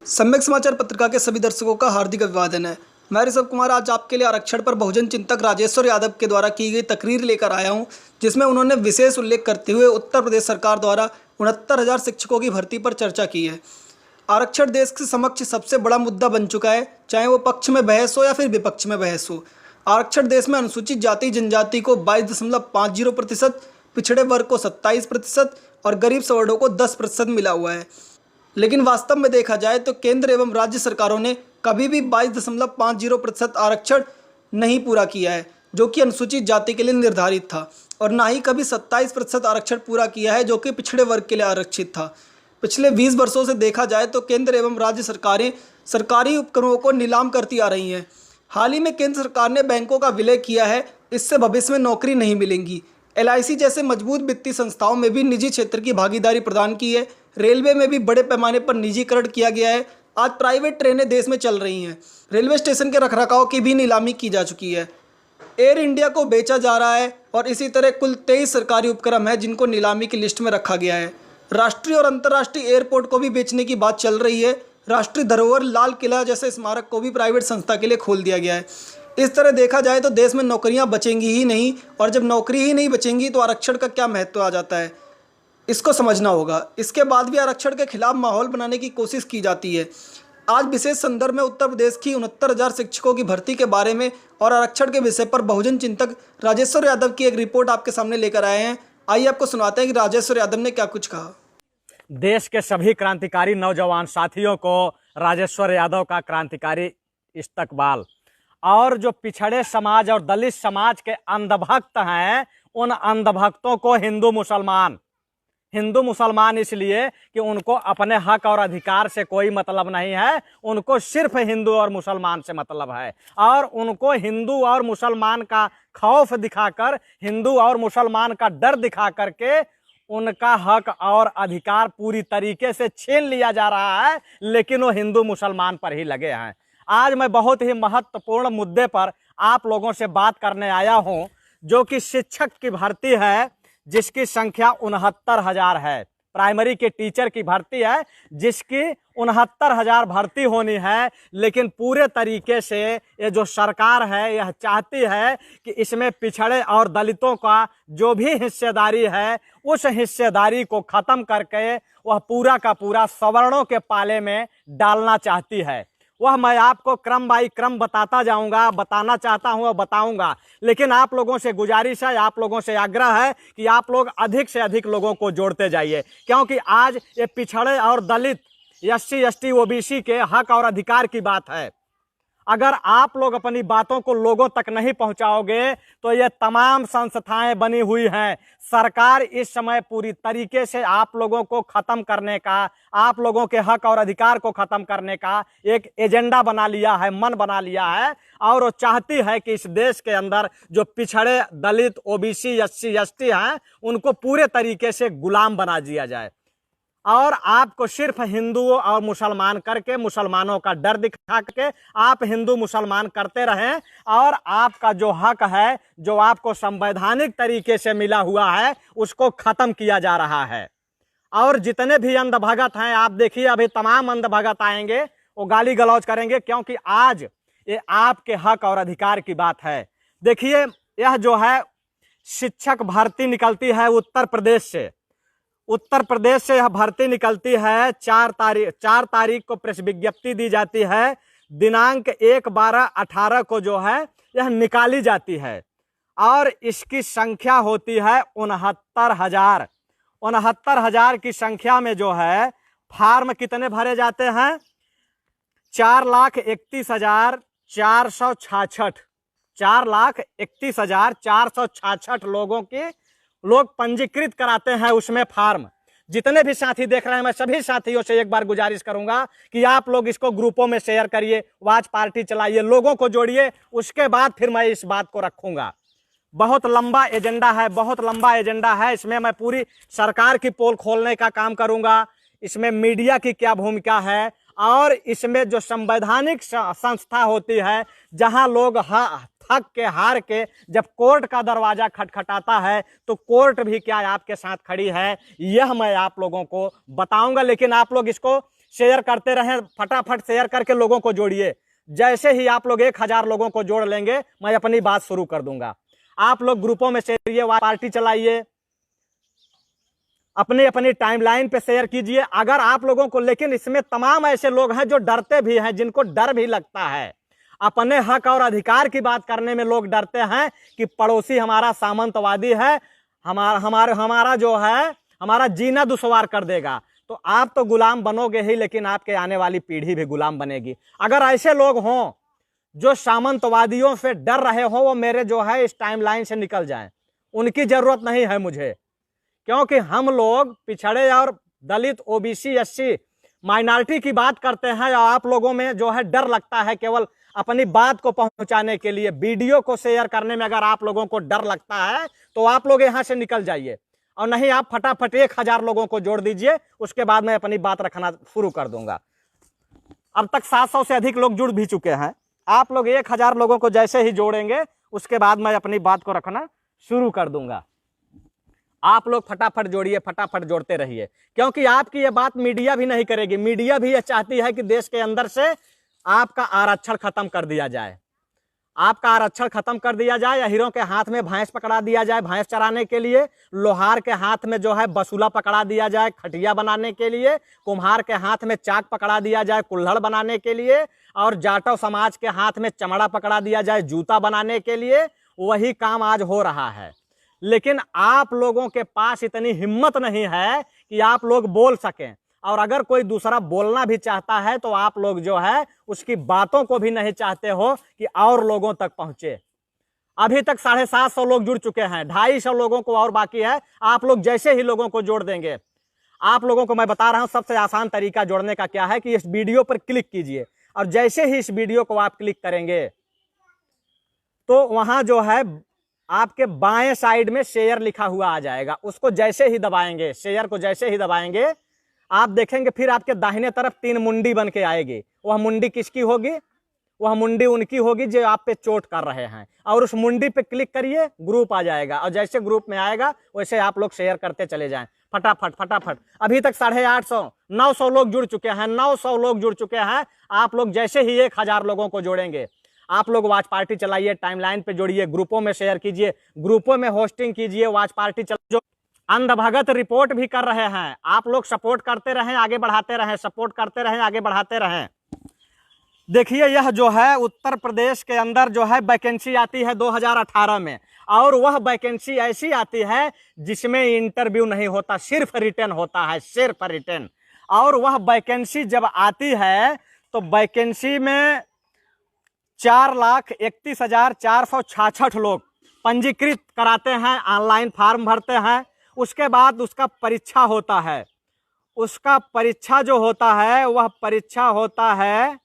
सम्यक समाचार पत्रिका के सभी दर्शकों का हार्दिक अभिवादन है। मैं ऋषभ कुमार आज आपके लिए आरक्षण पर बहुजन चिंतक राजेश्वर यादव के द्वारा की गई तकरीर लेकर आया हूं, जिसमें उन्होंने विशेष उल्लेख करते हुए उत्तर प्रदेश सरकार द्वारा 69,000 शिक्षकों की भर्ती पर चर्चा की है। आरक्षण देश के समक्ष सबसे बड़ा मुद्दा बन चुका है, चाहे वो पक्ष में बहस हो या फिर विपक्ष में बहस हो। आरक्षण देश में अनुसूचित जाति जनजाति को 22.50%, पिछड़े वर्ग को 27% और गरीब सवर्णों को 10% मिला हुआ है। लेकिन वास्तव में देखा जाए तो केंद्र एवं राज्य सरकारों ने कभी भी 22.50% आरक्षण नहीं पूरा किया है, जो कि अनुसूचित जाति के लिए निर्धारित था, और ना ही कभी 27% आरक्षण पूरा किया है, जो कि पिछड़े वर्ग के लिए आरक्षित था। पिछले 20 वर्षों से देखा जाए तो केंद्र एवं राज्य सरकारें सरकारी उपक्रमों को नीलाम करती आ रही हैं। हाल ही में केंद्र सरकार ने बैंकों का विलय किया है, इससे भविष्य में नौकरी नहीं मिलेंगी। LIC जैसे मजबूत वित्तीय संस्थाओं में भी निजी क्षेत्र की भागीदारी प्रदान की है। रेलवे में भी बड़े पैमाने पर निजीकरण किया गया है। आज प्राइवेट ट्रेनें देश में चल रही हैं। रेलवे स्टेशन के रखरखाव की भी नीलामी की जा चुकी है। एयर इंडिया को बेचा जा रहा है और इसी तरह कुल 23 सरकारी उपक्रम हैं जिनको नीलामी की लिस्ट में रखा गया है। राष्ट्रीय और अंतर्राष्ट्रीय एयरपोर्ट को भी बेचने की बात चल रही है। राष्ट्रीय धरोहर लाल किला जैसे स्मारक को भी प्राइवेट संस्था के लिए खोल दिया गया है। इस तरह देखा जाए तो देश में नौकरियां बचेंगी ही नहीं, और जब नौकरी ही नहीं बचेंगी तो आरक्षण का क्या महत्व आ जाता है, इसको समझना होगा। इसके बाद भी आरक्षण के खिलाफ माहौल बनाने की कोशिश की जाती है। आज विशेष संदर्भ में उत्तर प्रदेश की 69,000 शिक्षकों की भर्ती के बारे में और आरक्षण के विषय पर बहुजन चिंतक राजेश्वर यादव की एक रिपोर्ट आपके सामने लेकर आए हैं। आइए आपको सुनाते हैं कि राजेश्वर यादव ने क्या कुछ कहा। देश के सभी क्रांतिकारी नौजवान साथियों को राजेश्वर यादव का क्रांतिकारी इस्तकबाल। और जो पिछड़े समाज और दलित समाज के अंधभक्त हैं, उन अंधभक्तों को हिंदू मुसलमान इसलिए कि उनको अपने हक और अधिकार से कोई मतलब नहीं है, उनको सिर्फ हिंदू और मुसलमान से मतलब है। और उनको हिंदू और मुसलमान का खौफ दिखाकर, हिंदू और मुसलमान का डर दिखा करके उनका हक और अधिकार पूरी तरीके से छीन लिया जा रहा है, लेकिन वो हिंदू मुसलमान पर ही लगे हैं। आज मैं बहुत ही महत्वपूर्ण मुद्दे पर आप लोगों से बात करने आया हूं, जो कि शिक्षक की भर्ती है, जिसकी संख्या 69,000 है। प्राइमरी के टीचर की भर्ती है, जिसकी 69,000 भर्ती होनी है। लेकिन पूरे तरीके से ये जो सरकार है यह चाहती है कि इसमें पिछड़े और दलितों का जो भी हिस्सेदारी है, उस हिस्सेदारी को खत्म करके वह पूरा का पूरा सवर्णों के पाले में डालना चाहती है। वह मैं आपको क्रम बाई क्रम बताता जाऊंगा, बताना चाहता हूं और बताऊंगा। लेकिन आप लोगों से गुजारिश है, आप लोगों से आग्रह है कि आप लोग अधिक से अधिक लोगों को जोड़ते जाइए, क्योंकि आज ये पिछड़े और दलित, SC ST OBC के हक और अधिकार की बात है। अगर आप लोग अपनी बातों को लोगों तक नहीं पहुंचाओगे तो ये तमाम संस्थाएं बनी हुई हैं। सरकार इस समय पूरी तरीके से आप लोगों को खत्म करने का, आप लोगों के हक और अधिकार को खत्म करने का एक एजेंडा बना लिया है, मन बना लिया है। और वो चाहती है कि इस देश के अंदर जो पिछड़े दलित, OBC, SC ST हैं, उनको पूरे तरीके से गुलाम बना दिया जाए, और आपको सिर्फ हिंदुओं और मुसलमान करके, मुसलमानों का डर दिखा के आप हिंदू मुसलमान करते रहें, और आपका जो हक है, जो आपको संवैधानिक तरीके से मिला हुआ है, उसको खत्म किया जा रहा है। और जितने भी अंधभगत हैं, आप देखिए अभी तमाम अंधभगत आएंगे, वो गाली गलौज करेंगे, क्योंकि आज ये आपके हक और अधिकार की बात है। देखिए, यह जो है शिक्षक भर्ती निकलती है उत्तर प्रदेश से। उत्तर प्रदेश से यह भर्ती निकलती है। 4 तारीख को प्रेस विज्ञप्ति दी जाती है। दिनांक 1/12/18 को जो है यह निकाली जाती है, और इसकी संख्या होती है 69,000। 69,000 की संख्या में जो है फार्म कितने भरे जाते हैं? 4,31,466 4,31,466 लोग पंजीकृत कराते हैं उसमें फार्म। जितने भी साथी देख रहे हैं, मैं सभी साथियों से एक बार गुजारिश करूंगा कि आप लोग इसको ग्रुपों में शेयर करिए, वॉच पार्टी चलाइए, लोगों को जोड़िए। उसके बाद फिर मैं इस बात को रखूंगा। बहुत लंबा एजेंडा है, बहुत लंबा एजेंडा है। इसमें मैं पूरी सरकार की पोल खोलने का काम करूंगा, इसमें मीडिया की क्या भूमिका है, और इसमें जो संवैधानिक संस्था होती है, जहां लोग थक के हार के जब कोर्ट का दरवाजा खटखटाता है तो कोर्ट भी क्या आपके साथ खड़ी है, यह मैं आप लोगों को बताऊंगा। लेकिन आप लोग इसको शेयर करते रहें, फटाफट शेयर करके लोगों को जोड़िए। जैसे ही आप लोग 1000 लोगों को जोड़ लेंगे मैं अपनी बात शुरू कर दूंगा। आप लोग ग्रुपों में शेयर, पार्टी चलाइए, अपनी अपनी टाइमलाइन पे शेयर कीजिए। अगर आप लोगों को, लेकिन इसमें तमाम ऐसे लोग हैं जो डरते भी हैं, जिनको डर भी लगता है। अपने हक और अधिकार की बात करने में लोग डरते हैं कि पड़ोसी हमारा सामंतवादी है, हमारा जो है हमारा जीना दुश्वार कर देगा। तो आप तो गुलाम बनोगे ही, लेकिन आपके आने वाली पीढ़ी भी गुलाम बनेगी। अगर ऐसे लोग हों जो सामंतवादियों से डर रहे हो, वो मेरे जो है इस टाइमलाइन से निकल जाएं। उनकी जरूरत नहीं है मुझे, क्योंकि हम लोग पिछड़े और दलित, ओबीसी, एससी, माइनॉरिटी की बात करते हैं। और आप लोगों में जो है डर लगता है केवल अपनी बात को पहुंचाने के लिए, वीडियो को शेयर करने में अगर आप लोगों को डर लगता है तो आप लोग यहां से निकल जाइए, और नहीं आप फटाफट 1000 लोगों को जोड़ दीजिए। उसके बाद मैं अपनी बात रखना शुरू कर दूंगा। अब तक 700 से अधिक लोग जुड़ भी चुके हैं। आप लोग 1000 लोगों को जैसे ही जोड़ेंगे उसके बाद मैं अपनी बात को रखना शुरू कर दूंगा। आप लोग फटाफट जोड़िए, फटाफट जोड़ते रहिए, क्योंकि आपकी ये बात मीडिया भी नहीं करेगी। मीडिया भी ये चाहती है कि देश के अंदर से आपका आरक्षण खत्म कर दिया जाए, आपका आरक्षण खत्म कर दिया जाए। या हीरो के हाथ में भैंस पकड़ा दिया जाए भैंस चराने के लिए, लोहार के हाथ में जो है बसूला पकड़ा दिया जाए खटिया बनाने के लिए, कुम्हार के हाथ में चाक पकड़ा दिया जाए कुल्हड़ बनाने के लिए, और जाटव समाज के हाथ में चमड़ा पकड़ा दिया जाए जूता बनाने के लिए। वही काम आज हो रहा है। लेकिन आप लोगों के पास इतनी हिम्मत नहीं है कि आप लोग बोल सकें, और अगर कोई दूसरा बोलना भी चाहता है तो आप लोग जो है उसकी बातों को भी नहीं चाहते हो कि और लोगों तक पहुंचे। अभी तक 750 लोग जुड़ चुके हैं, 250 लोगों को और बाकी है। आप लोग जैसे ही लोगों को जोड़ देंगे, आप लोगों को मैं बता रहा हूं सबसे आसान तरीका जोड़ने का क्या है कि इस वीडियो पर क्लिक कीजिए, और जैसे ही इस वीडियो को आप क्लिक करेंगे तो वहां जो है आपके बाएं साइड में शेयर लिखा हुआ आ जाएगा। उसको जैसे ही दबाएंगे, शेयर को जैसे ही दबाएंगे, आप देखेंगे फिर आपके दाहिने तरफ 3 मुंडी बन के आएगी। वह मुंडी किसकी होगी? वह मुंडी उनकी होगी जो आप पे चोट कर रहे हैं, और उस मुंडी पे क्लिक करिए, ग्रुप आ जाएगा, और जैसे ग्रुप में आएगा वैसे आप लोग शेयर करते चले जाएं फटाफट फटाफट। अभी तक 850 900 लोग जुड़ चुके हैं, 900 लोग जुड़ चुके हैं। आप लोग जैसे ही 1000 लोगों को जोड़ेंगे, आप लोग वॉच पार्टी चलाइए, टाइमलाइन पे जोड़िए, ग्रुपों में शेयर कीजिए, ग्रुपों में होस्टिंग कीजिए, वॉच पार्टी जो अंधभगत रिपोर्ट भी कर रहे हैं। आप लोग सपोर्ट करते रहें, आगे बढ़ाते रहें, सपोर्ट करते रहें, आगे बढ़ाते रहें। देखिए यह जो है उत्तर प्रदेश के अंदर जो है वैकेंसी आती है 2018 में, और वह वैकेंसी ऐसी आती है जिसमें इंटरव्यू नहीं होता, सिर्फ रिटर्न होता है, सिर्फ रिटर्न। और वह वैकेंसी जब आती है तो वैकेंसी में 4,31,466 लोग पंजीकृत कराते हैं, ऑनलाइन फॉर्म भरते हैं। उसके बाद उसका परीक्षा होता है। उसका परीक्षा जो होता है वह परीक्षा होता है,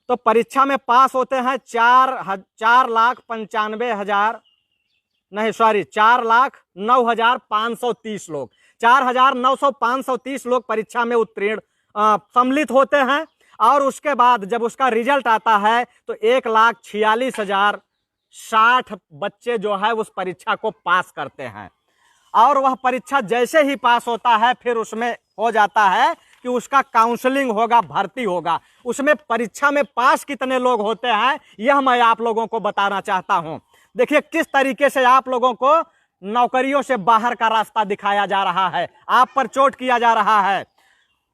तो परीक्षा में पास होते हैं 4,09,530 लोग। 4,900-530 लोग परीक्षा में उत्तीर्ण सम्मिलित होते हैं। और उसके बाद जब उसका रिजल्ट आता है तो 1,46,060 बच्चे जो है उस परीक्षा को पास करते हैं। और वह परीक्षा जैसे ही पास होता है फिर उसमें हो जाता है कि उसका काउंसलिंग होगा, भर्ती होगा। उसमें परीक्षा में पास कितने लोग होते हैं यह मैं आप लोगों को बताना चाहता हूं। देखिए किस तरीके से आप लोगों को नौकरियों से बाहर का रास्ता दिखाया जा रहा है, आप पर चोट किया जा रहा है।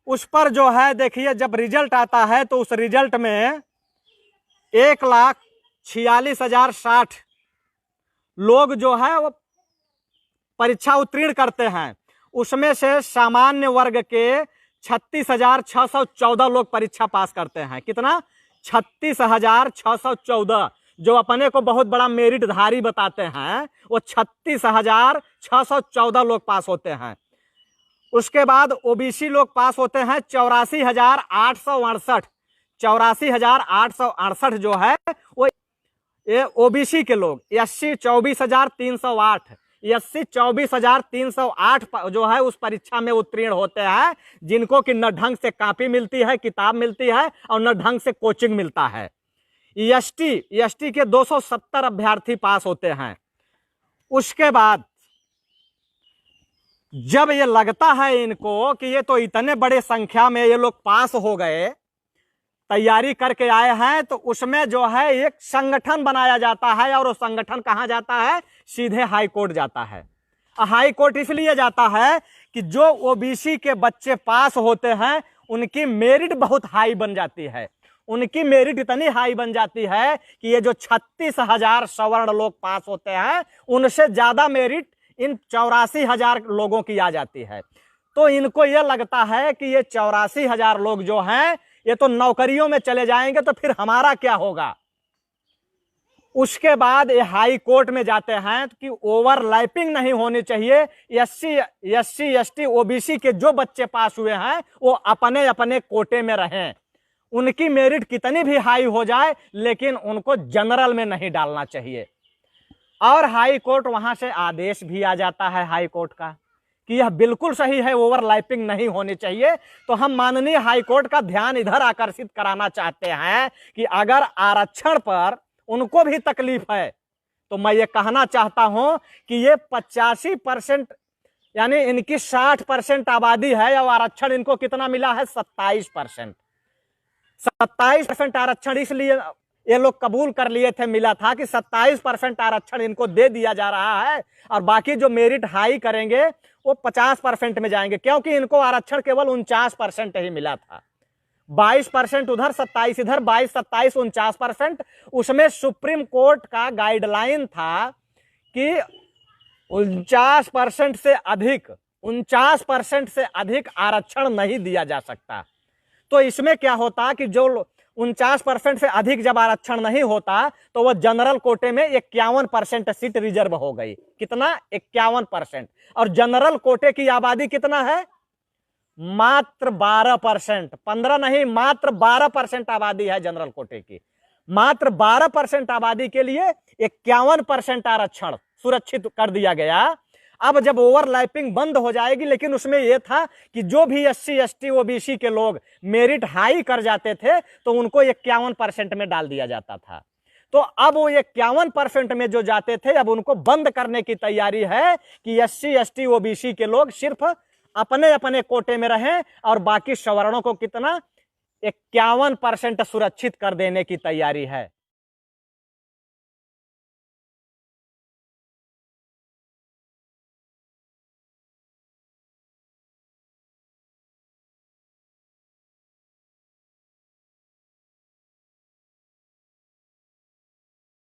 उस पर जो है देखिए जब रिजल्ट आता है तो उस रिजल्ट में 1,46,060 लोग जो है वो परीक्षा उत्तीर्ण करते हैं। उसमें से सामान्य वर्ग के 36,614 लोग परीक्षा पास करते हैं। कितना? 36,614। जो अपने को बहुत बड़ा मेरिटधारी बताते हैं वो 36,614 लोग पास होते हैं। उसके बाद ओबीसी लोग पास होते हैं 84,868। 84,868 जो है वो ये ओबीसी के लोग। एससी 24,308, एससी 24,308 जो है उस परीक्षा में उत्तीर्ण होते हैं, जिनको कि न ढंग से कॉपी मिलती है, किताब मिलती है, और न ढंग से कोचिंग मिलता है। एसटी के 270 अभ्यर्थी पास होते हैं। उसके बाद जब ये लगता है इनको कि ये तो इतने बड़े संख्या में ये लोग पास हो गए, तैयारी करके आए हैं, तो उसमें जो है एक संगठन बनाया जाता है, और वो संगठन कहां जाता है? सीधे हाई कोर्ट जाता है। हाई कोर्ट इसलिए जाता है कि जो ओबीसी के बच्चे पास होते हैं उनकी मेरिट बहुत हाई बन जाती है। उनकी मेरिट इतनी हाई बन जाती है कि ये जो 36,000 सवर्ण लोग पास होते हैं उनसे ज्यादा मेरिट इन 84,000 लोगों की आ जाती है। तो इनको यह लगता है कि ये 84,000 लोग जो हैं ये तो नौकरियों में चले जाएंगे, तो फिर हमारा क्या होगा। उसके बाद ये हाई कोर्ट में जाते हैं कि ओवरलैपिंग नहीं होनी चाहिए। एससी एसटी ओबीसी के जो बच्चे पास हुए हैं वो अपने अपने कोटे में रहें, उनकी मेरिट कितनी भी हाई हो जाए लेकिन उनको जनरल में नहीं डालना चाहिए। और हाई कोर्ट वहां से आदेश भी आ जाता है हाई कोर्ट का कि यह बिल्कुल सही है, ओवरलैपिंग नहीं होनी चाहिए। तो हम माननीय हाई कोर्ट का ध्यान इधर आकर्षित कराना चाहते हैं कि अगर आरक्षण पर उनको भी तकलीफ है तो मैं ये कहना चाहता हूं कि ये 85% यानी इनकी 60% आबादी है और आरक्षण इनको कितना मिला है? 27%। 27% आरक्षण इसलिए ये लोग कबूल कर लिए थे, मिला था कि 27% आरक्षण इनको दे दिया जा रहा है और बाकी जो मेरिट हाई करेंगे वो 50% में जाएंगे, क्योंकि इनको आरक्षण केवल 49% ही मिला था। 22% उधर, 27 इधर, 22, 27, 49%। उसमें सुप्रीम कोर्ट का गाइडलाइन था कि 49% से अधिक आरक्षण नहीं दिया जा सकता। तो इसमें क्या होता कि जो 49% से अधिक जब आरक्षण नहीं होता तो वह जनरल कोटे में 51% सीट रिजर्व हो गई। कितना? 51%। और जनरल कोटे की आबादी कितना है? मात्र 12%। 15 नहीं, मात्र 12% आबादी है जनरल कोटे की। मात्र 12% आबादी के लिए 51% आरक्षण सुरक्षित कर दिया गया। अब जब ओवरलैपिंग बंद हो जाएगी, लेकिन उसमें यह था कि जो भी एससी एसटी ओबीसी के लोग मेरिट हाई कर जाते थे तो उनको 51% में डाल दिया जाता था। तो अब वो 51% में जो जाते थे अब उनको बंद करने की तैयारी है कि एससी एसटी ओबीसी के लोग सिर्फ अपने अपने कोटे में रहें और बाकी सवर्णों को कितना? 51% सुरक्षित कर देने की तैयारी है।